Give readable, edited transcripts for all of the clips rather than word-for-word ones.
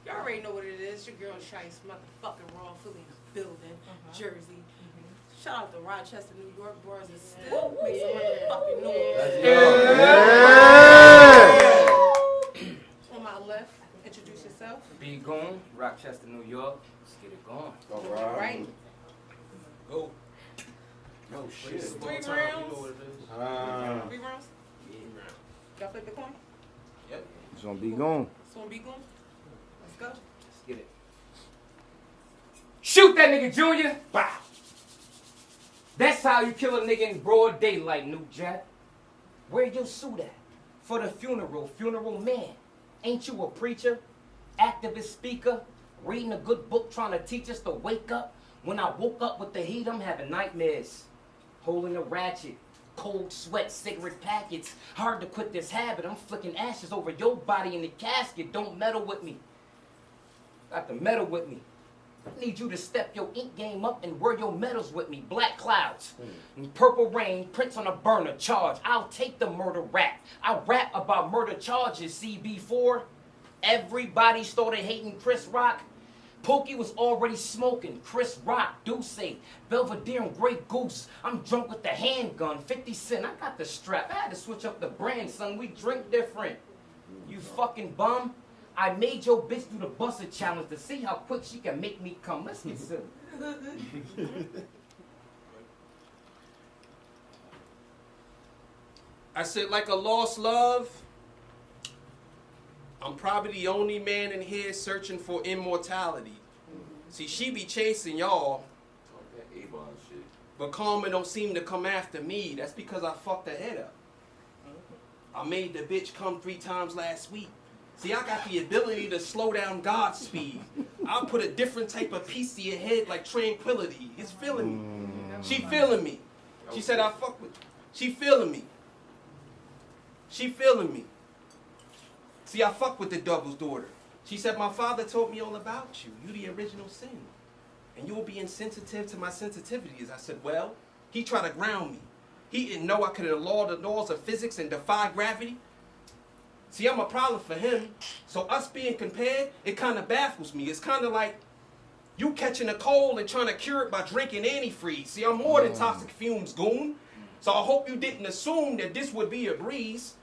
Y'all already know what it is. Your girl Shiest, motherfucking wrongfully building, Jersey. Shout out to Rochester, New York, boys, and still make some motherfucking noise. On my left, introduce yourself. Goon, Rochester, New York. Let's get it going. All Right. Go. No shit. 3 rounds. 3 rounds? Y'all flip the coin? Yep. It's gonna be gone. It's gonna be gone. Let's go. Let's get it. Shoot that nigga, Junior. Bow. That's how you kill a nigga in broad daylight, New Jack. Where your suit at? For the funeral man. Ain't you a preacher? Activist speaker? Reading a good book trying to teach us to wake up? When I woke up with the heat, I'm having nightmares. Holding a ratchet. Cold sweat, cigarette packets. Hard to quit this habit. I'm flicking ashes over your body in the casket. Don't meddle with me. Got to meddle with me. I need you to step your ink game up and wear your medals with me. Black clouds, and purple rain, prints on a burner charge. I'll take the murder rap. I'll rap about murder charges. CB4. Everybody started hating Chris Rock. Pokey was already smoking. Chris Rock, Duce, Belvedere, and Grey Goose. I'm drunk with the handgun. 50 Cent, I got the strap. I had to switch up the brand, son. We drink different. You fucking bum. I made your bitch do the busted challenge to see how quick she can make me come. Let's get silly. I said, like a lost love, I'm probably the only man in here searching for immortality. See, she be chasing y'all, but Karma don't seem to come after me. That's because I fucked her head up. I made the bitch come 3 times last week. See, I got the ability to slow down God's speed. I'll put a different type of piece to your head like tranquility. It's feeling me. She feeling me. She said I fuck with. She feeling me. She feeling me. See, I fuck with the devil's daughter. She said, my father told me all about you. You the original sin. And you'll be insensitive to my sensitivities. I said, well, he tried to ground me. He didn't know I could law the laws of physics and defy gravity. See, I'm a problem for him. So us being compared, it kind of baffles me. It's kind of like you catching a cold and trying to cure it by drinking antifreeze. See, I'm more than toxic fumes, Goon. So I hope you didn't assume that this would be a breeze.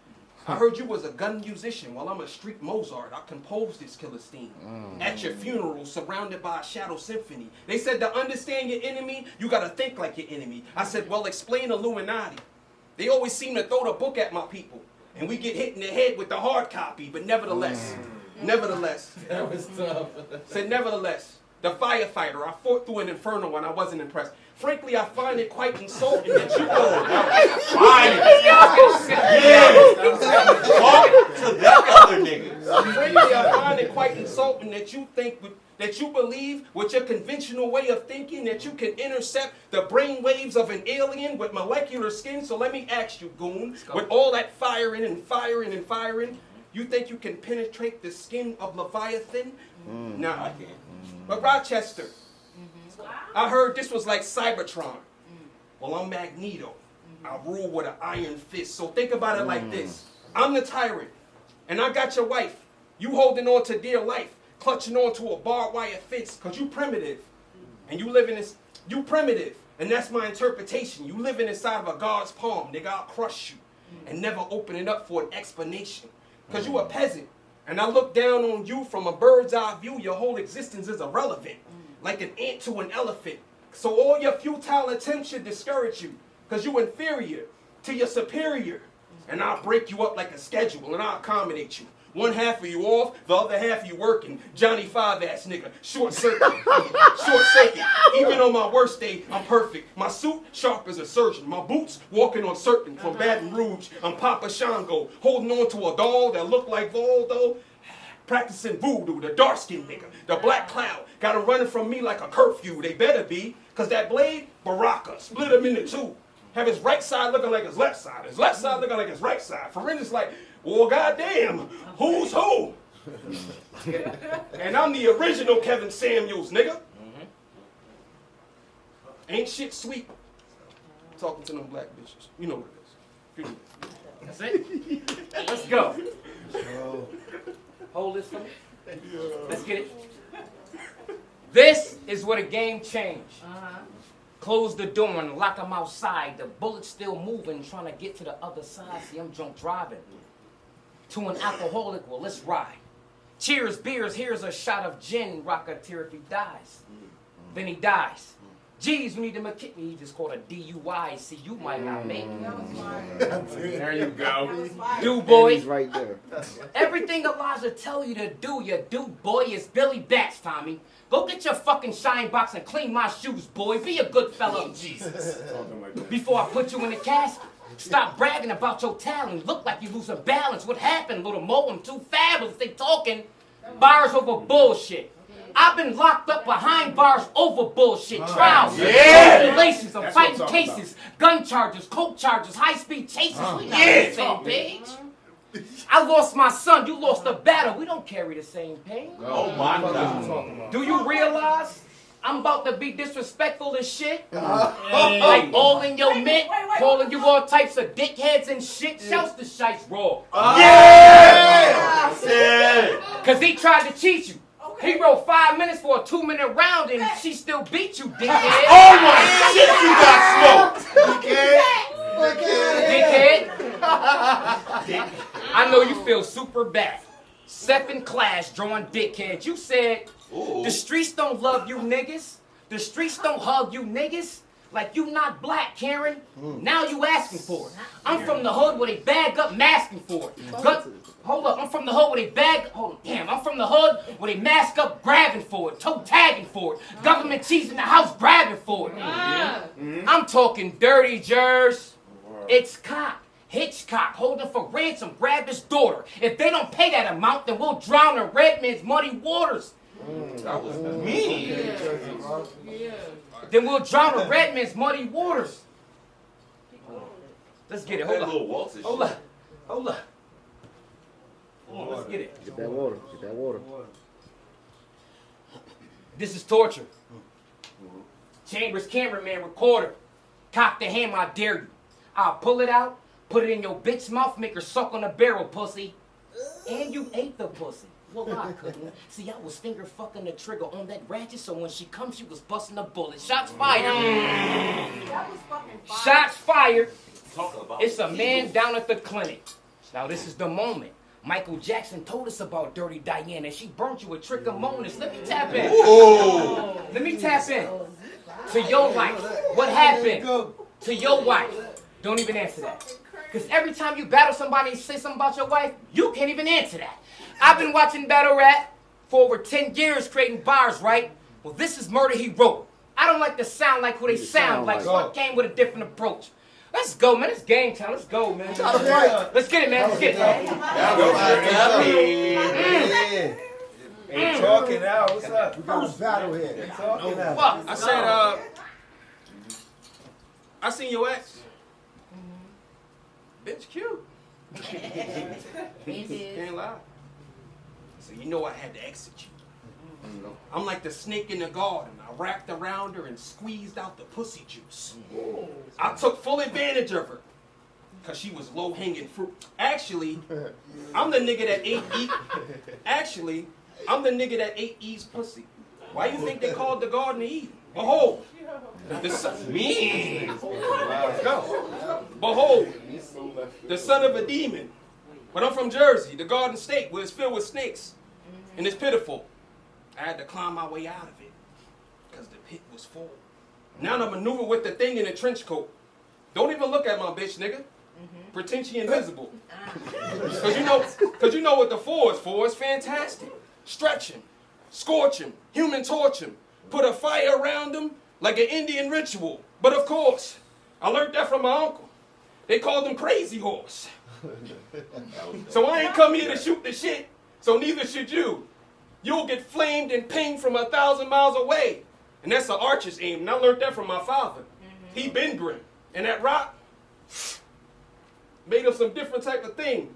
I heard you was a gun musician. Well, I'm a street Mozart. I composed this killer steam. At your funeral, surrounded by a shadow symphony. They said to understand your enemy, you got to think like your enemy. I said, well, explain Illuminati. They always seem to throw the book at my people. And we get hit in the head with the hard copy. But nevertheless, That was tough. said nevertheless, the firefighter, I fought through an inferno and I wasn't impressed. Frankly, I find it quite insulting that you Frankly, I find it quite insulting that you think that you believe with your conventional way of thinking that you can intercept the brain waves of an alien with molecular skin. So let me ask you, Goon, with all that firing and firing and firing, you think you can penetrate the skin of Leviathan? Nah, I can't. But Rochester, I heard this was like Cybertron. Well, I'm Magneto. I rule with an iron fist. So think about it like this. I'm the tyrant, and I got your wife. You holding on to dear life, clutching on to a barbed wire fence, because you primitive. And you living in, you primitive. And that's my interpretation. You living inside of a God's palm. Nigga, I'll crush you and never open it up for an explanation. Because you a peasant. And I look down on you from a bird's eye view. Your whole existence is irrelevant. Like an ant to an elephant. So all your futile attempts should discourage you. Because you're inferior to your superior. And I'll break you up like a schedule and I'll accommodate you. One half of you off, the other half of you working. Johnny Five-ass nigga. Short circuit. Short circuit. Even on my worst day, I'm perfect. My suit, sharp as a surgeon. My boots, walking on serpent from Baton Rouge. I'm Papa Shango, holding on to a doll that look like Voldo. Practicing voodoo, the dark-skinned nigga. The black cloud, got him running from me like a curfew. They better be, because that blade, Baraka, split him into 2. Have his right side looking like his left side. His left side looking like his right side. For instance, like, well, goddamn, who's who? And I'm the original Kevin Samuels, nigga. Ain't shit sweet. Talking to them black bitches. You know what it is. That's it. Let's go. Hold this for me. Let's get it. This is what a game changed. Close the door and lock them outside. The bullet's still moving, trying to get to the other side. See, I'm drunk driving. To an alcoholic, well, let's ride. Cheers, beers, here's a shot of gin. Rocketeer if he dies. Then he dies. Geez, we need him a kidney. He just called a DUI. See, you might not make it. That was fire. There you go. That was fire. Do, boy. He's right there. Everything Elijah tell you to do, you do, boy. It's Billy Bats, Tommy. Go get your fucking shine box and clean my shoes, boy. Be a good fella. Jesus. Before I put you in the casket. Stop bragging about your talent. Look like you losing balance. What happened, little Mo? I'm too fabulous. They talking bars over bullshit. I've been locked up behind bars over bullshit. Trials, regulations, I'm fighting cases, gun charges, coke charges, high-speed chases. We not on the same page. I lost my son. You lost the battle. We don't carry the same pain. Oh my God. Do you realize I'm about to be disrespectful as shit? Like all in your mint, calling you all types of dickheads and shit. Shouts to Shiest raw. Cause he tried to cheat you. He wrote 5 minutes for a 2-minute round and she still beat you, dickhead. Oh my shit, you got smoked. Dickhead. I know you feel super bad. 7th class drawing dickhead. You said the streets don't love you niggas. The streets don't hug you niggas. Like you not black, Karen. Now you asking for it. I'm from the hood where they bag up masking for it. Hold up, I'm from the hood where they I'm from the hood where they mask up grabbing for it, toe tagging for it. Government cheese in the house grabbing for it. I'm talking dirty jers. It's cock. Hitchcock holding for ransom, grab his daughter. If they don't pay that amount, then we'll drown in Redman's muddy waters. That was mean. Then we'll drown in Redman's muddy waters. Let's get it. Hold up. Let's get it. Get that water. Get that water. This is torture. Chambers cameraman recorder. Cock the hammer, I dare you. I'll pull it out, put it in your bitch mouth, make her suck on the barrel, pussy. And you ate the pussy. Well, I couldn't. See, I was finger fucking the trigger on that ratchet, so when she comes, she was busting a bullet. Shots fired. That was fucking fire. Shots fired. It's a man down at the clinic. Now, this is the moment. Michael Jackson told us about Dirty Diana. She burnt you a trick of monas. Let me tap in. Let me tap in. To your life. What happened to your wife? Don't even answer that. Because every time you battle somebody and say something about your wife, you can't even answer that. I've been watching battle rap for over 10 years creating bars, right? Well, this is murder he wrote. I don't like to sound like who they sound like, so I came with a different approach. Let's go, man. It's game time. Let's go, man. Let's get it, man. Let's get it. Ain't talking now. What's up? We got a battle here. Ain't talking now. Fuck. I said, I seen your ex. Bitch cute. Can't lie. So you know I had to exit you. I'm like the snake in the garden. I wrapped around her and squeezed out the pussy juice. I took full advantage of her. Cause she was low-hanging fruit. Actually, I'm the nigga that ate Eve's pussy. Why you think they called the Garden of Eden? Behold. The son, Behold, the son of a demon. But I'm from Jersey, the Garden State, where it's filled with snakes. And it's pitiful. I had to climb my way out of it. Because the pit was full. Now I maneuver with the thing in a trench coat. Don't even look at my bitch, nigga. Pretend she invisible. Cause you know what the 4 is for. It's fantastic. Stretch him, scorch him, human torch him, put a fire around him like an Indian ritual. But of course, I learned that from my uncle. They called him Crazy Horse. So I ain't come here to shoot the shit, so neither should you. You'll get flamed and pinged from 1,000 miles away. And that's an archer's aim, and I learned that from my father. He been grim. And that rock made him some different type of thing.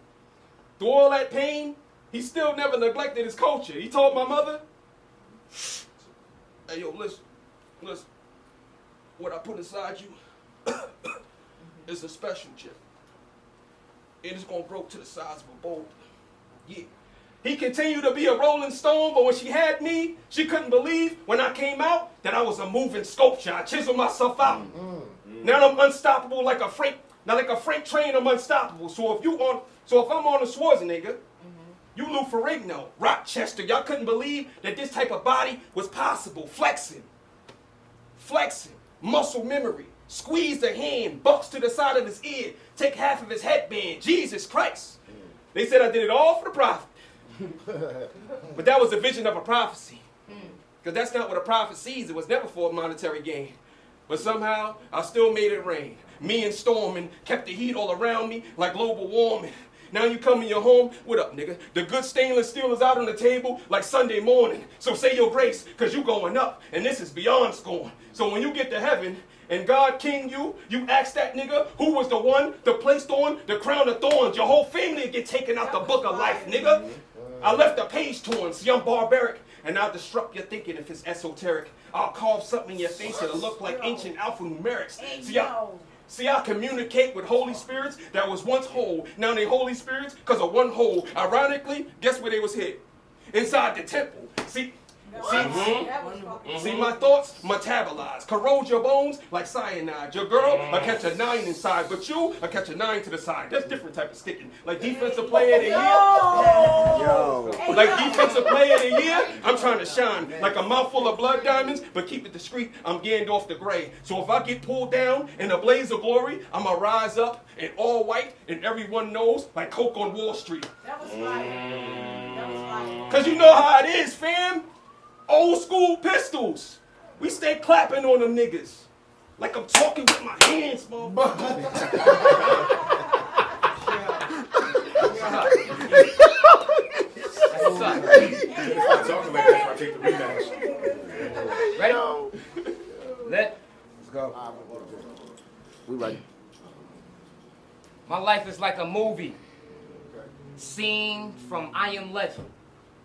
Through all that pain, he still never neglected his culture. He told my mother, hey, yo, listen, what I put inside you is a special chip. And it's gonna grow to the size of a boulder. Yeah. He continued to be a rolling stone, but when she had me, she couldn't believe when I came out that I was a moving sculpture. I chiseled myself out. Now I'm unstoppable like a freight. Now like a freight train, I'm unstoppable. So if I'm on a Schwarzenegger, you Lou Ferrigno, Rochester, y'all couldn't believe that this type of body was possible. Flexing, muscle memory. Squeeze the hand, bucks to the side of his ear, take half of his headband. Jesus Christ. They said I did it all for the prophet. But that was a vision of a prophecy. Because that's not what a prophet sees. It was never for a monetary gain. But somehow, I still made it rain. Me and Stormin kept the heat all around me like global warming. Now you come in your home, what up, nigga? The good stainless steel is out on the table like Sunday morning. So say your grace, because you going up, and this is beyond scorn. So when you get to heaven, and God king you ask that nigga who was the one that placed on the crown of thorns. Your whole family will get taken out the book of life, nigga. I left the page torn. See, I'm barbaric, and I'll disrupt your thinking if it's esoteric. I'll carve something in your face that'll look like ancient alphanumerics. See, I communicate with Holy Spirits that was once whole. Now they Holy Spirits because of one hole. Ironically, guess where they was hid? Inside the temple. See, my thoughts metabolize, corrode your bones like cyanide. Your girl, I catch a 9 inside, but you, I catch a 9 to the side. That's different type of sticking. Like defensive player of the year. Like defensive player of the year, I'm trying to shine. Like a mouthful of blood diamonds, but keep it discreet. I'm Gandalf the Grey. So if I get pulled down in a blaze of glory, I'ma rise up in all white, and everyone knows like Coke on Wall Street. That was fire. Cause you know how it is, fam. Old school pistols. We stay clapping on them niggas. Like I'm talking with my hands, motherfucker. What's up? I'm talking like that, so I take the rematch. Ready? Let's go. We ready. My life is like a movie. Scene from I Am Legend.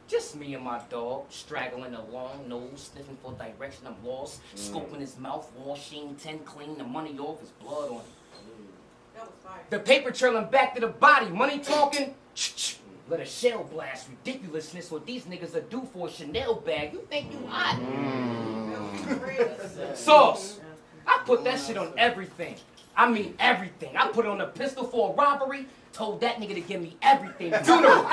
Just me and my dog, straggling a long nose, sniffing for direction, I'm lost, scoping his mouth, washing 10 clean, the money off, his blood on it. That was fire. The paper trailing back to the body, money talking, let a shell blast, ridiculousness, what these niggas are do for a Chanel bag, you think you hot? Sauce, I put that shit on everything. I mean everything. I put it on a pistol for a robbery, told that nigga to give me everything. Funeral.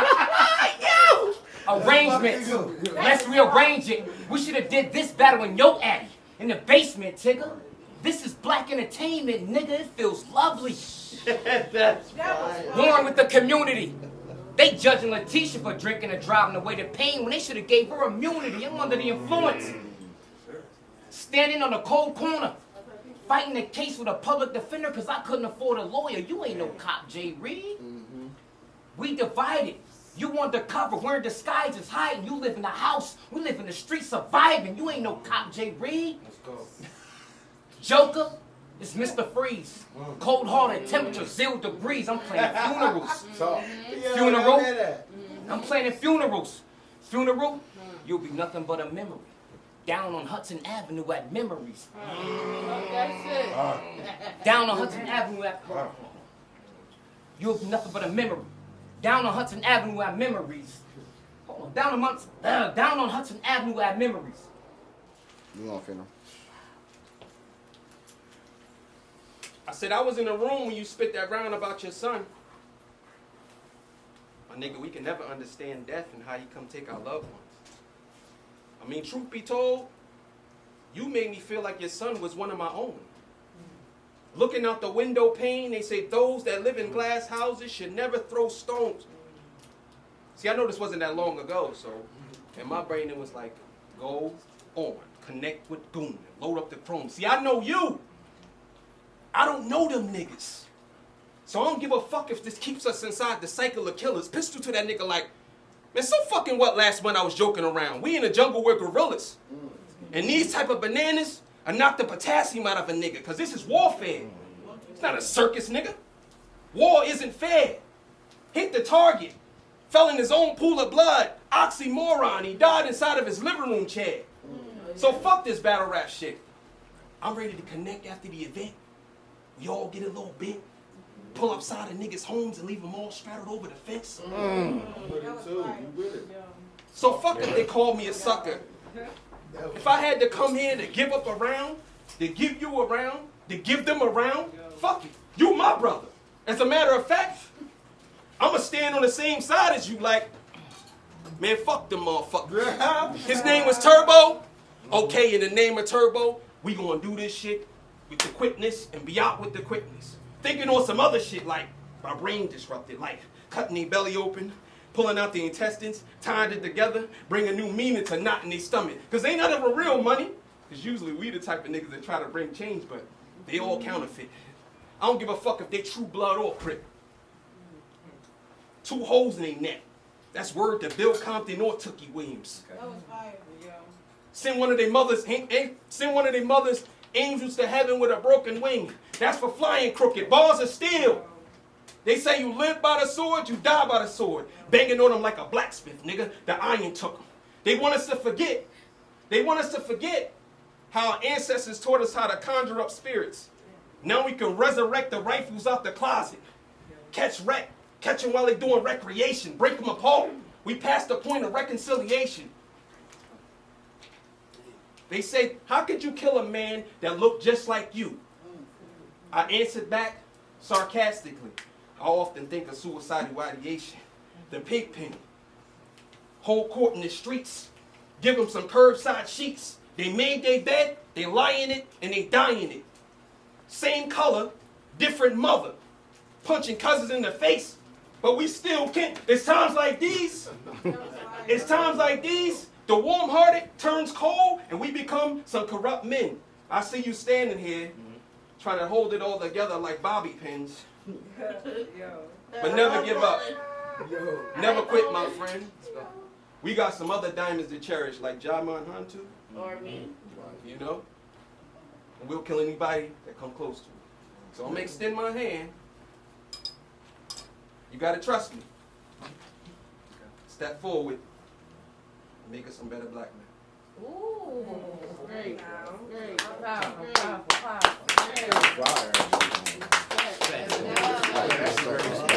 Yo! Arrangements. Let's rearrange it. We should have did this battle in your addy. In the basement, Tigger. This is black entertainment, nigga. It feels lovely. That's fine. Born with the community. They judging Letitia for drinking and driving away the pain when they should have gave her immunity. I'm under the influence. Standing on a cold corner. Fighting the case with a public defender because I couldn't afford a lawyer. You ain't no cop, J. Reed. We divided. You undercover, wearing disguises, hiding. You live in the house. We live in the street surviving. You ain't no cop, J. Reed. Let's go. Joker is Mr. Freeze. Cold-hearted, temperature, 0 degrees. I'm playing funerals. Funeral. I'm playing funerals. Funeral, you'll be nothing but a memory. Down on Hudson Avenue at Memories. That's it. Down on Hudson Avenue at... You'll be nothing but a memory. Down on Hudson Avenue at Memories. Hold on. Down on Hudson Avenue at Memories. You on, Finna? I said I was in the room when you spit that round about your son. My nigga, we can never understand death and how he come take our loved ones. I mean, truth be told, you made me feel like your son was one of my own. Looking out the window pane, they say those that live in glass houses should never throw stones. See, I know this wasn't that long ago, so in my brain it was like, go on, connect with Goon, load up the chrome. See, I know you. I don't know them niggas. So I don't give a fuck if this keeps us inside the cycle of killers. Pistol to that nigga like, man, so fucking what last month I was joking around. We in the jungle with gorillas. And these type of bananas I knock the potassium out of a nigga, because this is warfare. It's not a circus, nigga. War isn't fair. Hit the target. Fell in his own pool of blood. Oxymoron. He died inside of his living room chair. So fuck this battle rap shit. I'm ready to connect after the event. We all get a little bit. pull upside of niggas' homes and leave them all straddled over the fence. I'm with it too. You with it? So fuck if they call me a sucker. If I had to come here to give up a round, to give you a round, to give them a round, fuck it. You my brother. As a matter of fact, I'ma stand on the same side as you like, man, fuck them motherfuckers. His name was Turbo. Okay, in the name of Turbo, we gonna do this shit with the quickness and be out with the quickness. Thinking on some other shit like my brain disrupted, like cutting their belly open, pulling out the intestines, tying it together, bringing new meaning to knot in their stomach. Cause ain't none of them real money. Cause usually we the type of niggas that try to bring change, but they all counterfeit. I don't give a fuck if they true blood or prick. 2 holes in their neck. That's word to Bill Compton or Tookie Williams. That was fire. Send one of their mothers angels to heaven with a broken wing. That's for flying crooked. Bars of steel. They say you live by the sword, you die by the sword. Banging on them like a blacksmith, nigga. The iron took them. They want us to forget. They want us to forget how our ancestors taught us how to conjure up spirits. Now we can resurrect the rifles out the closet. Catch them while they're doing recreation. Break them apart. We passed the point of reconciliation. They say, how could you kill a man that looked just like you? I answered back sarcastically. I often think of suicidal ideation. The pig pen. Whole court in the streets. Give them some curbside sheets. They made their bed, they lie in it, and they die in it. Same color, different mother. Punching cousins in the face, but we still can't. It's times like these. The warm-hearted turns cold, and we become some corrupt men. I see you standing here, trying to hold it all together like bobby pins. But never give up. Never quit, my friend. We got some other diamonds to cherish, like Jamon Hantu. Or me. You know? And we'll kill anybody that come close to it. So I'm gonna extend my hand. You gotta trust me. Step forward and make us some better black men. Ooh. Great. Great. Powerful. Powerful. Fire. Go ahead.